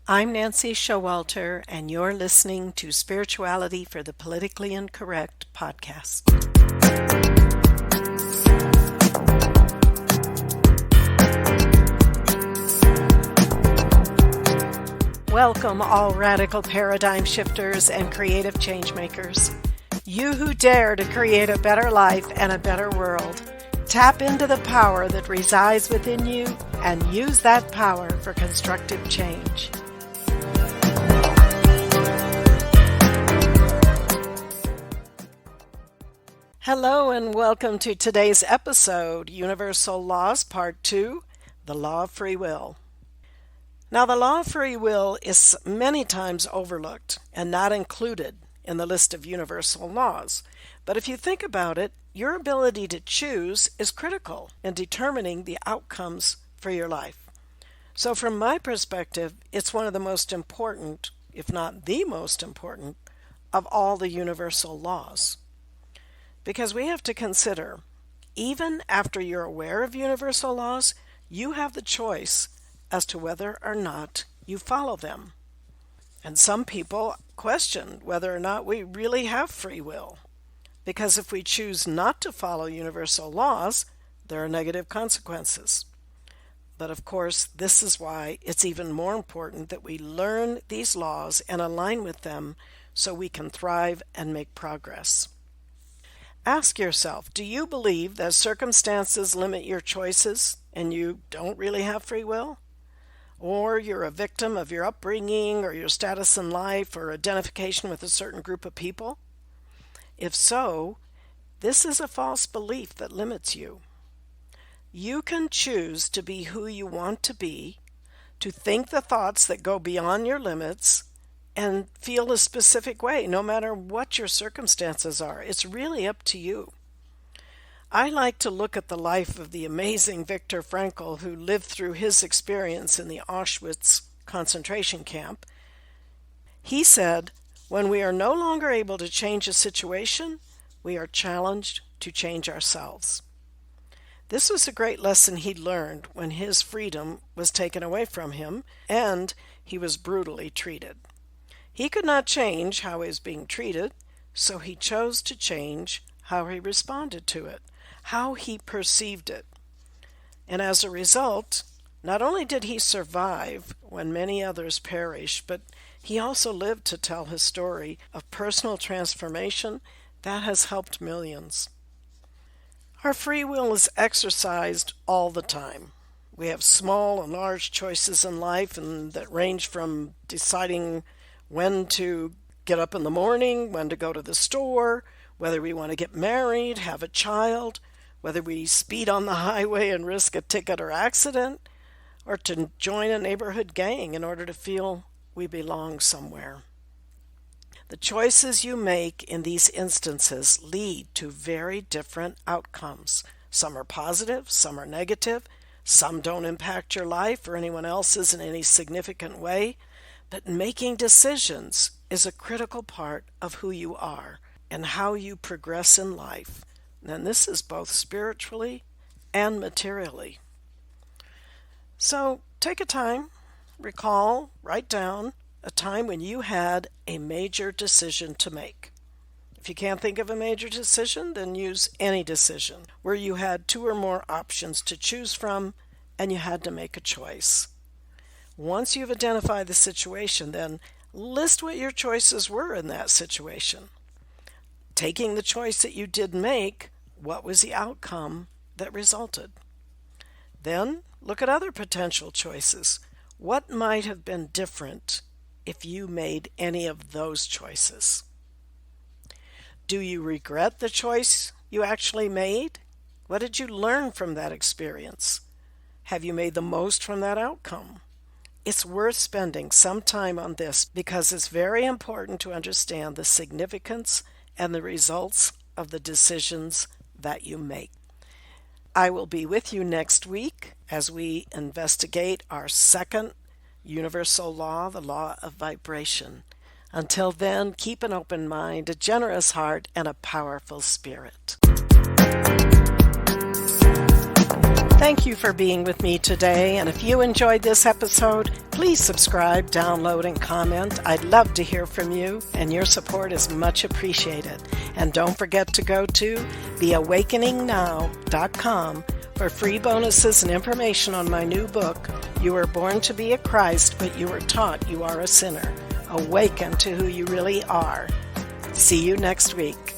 I'm Nancy Showalter, and you're listening to Spirituality for the Politically Incorrect podcast. Welcome, all radical paradigm shifters and creative change makers. You who dare to create a better life and a better world. Tap into the power that resides within you and use that power for constructive change. Hello and welcome to today's episode, Universal Laws Part 2, The Law of Free Will. Now, the law of free will is many times overlooked and not included in the list of universal laws. But if you think about it, your ability to choose is critical in determining the outcomes for your life. So from my perspective, it's one of the most important, if not the most important, of all the universal laws. Because we have to consider, even after you're aware of universal laws, you have the choice as to whether or not you follow them. And some people question whether or not we really have free will. Because if we choose not to follow universal laws, there are negative consequences. But of course, this is why it's even more important that we learn these laws and align with them so we can thrive and make progress. Ask yourself, do you believe that circumstances limit your choices and you don't really have free will? Or you're a victim of your upbringing or your status in life or identification with a certain group of people? If so, this is a false belief that limits you. You can choose to be who you want to be, to think the thoughts that go beyond your limits, and feel a specific way, no matter what your circumstances are. It's really up to you. I like to look at the life of the amazing Viktor Frankl, who lived through his experience in the Auschwitz concentration camp. He said, "When we are no longer able to change a situation, we are challenged to change ourselves." This was a great lesson he learned when his freedom was taken away from him and he was brutally treated. He could not change how he was being treated, so he chose to change how he responded to it, how he perceived it. And as a result, not only did he survive when many others perished, but he also lived to tell his story of personal transformation that has helped millions. Our free will is exercised all the time. We have small and large choices in life, and that range from deciding when to get up in the morning, when to go to the store, whether we want to get married, have a child, whether we speed on the highway and risk a ticket or accident, or to join a neighborhood gang in order to feel we belong somewhere. The choices you make in these instances lead to very different outcomes. Some are positive, some are negative, some don't impact your life or anyone else's in any significant way. But making decisions is a critical part of who you are and how you progress in life. And this is both spiritually and materially. So take a time, recall, write down a time when you had a major decision to make. If you can't think of a major decision, then use any decision where you had two or more options to choose from and you had to make a choice. Once you've identified the situation, then list what your choices were in that situation. Taking the choice that you did make, what was the outcome that resulted? Then look at other potential choices. What might have been different if you made any of those choices? Do you regret the choice you actually made? What did you learn from that experience? Have you made the most from that outcome? It's worth spending some time on this because it's very important to understand the significance and the results of the decisions that you make. I will be with you next week as we investigate our second universal law, the law of vibration. Until then, keep an open mind, a generous heart, and a powerful spirit. Thank you for being with me today, and if you enjoyed this episode, please subscribe, download, and comment. I'd love to hear from you, and your support is much appreciated. And don't forget to go to theawakeningnow.com for free bonuses and information on my new book, You Were Born to Be a Christ, but You Were Taught You Are a Sinner. Awaken to who you really are. See you next week.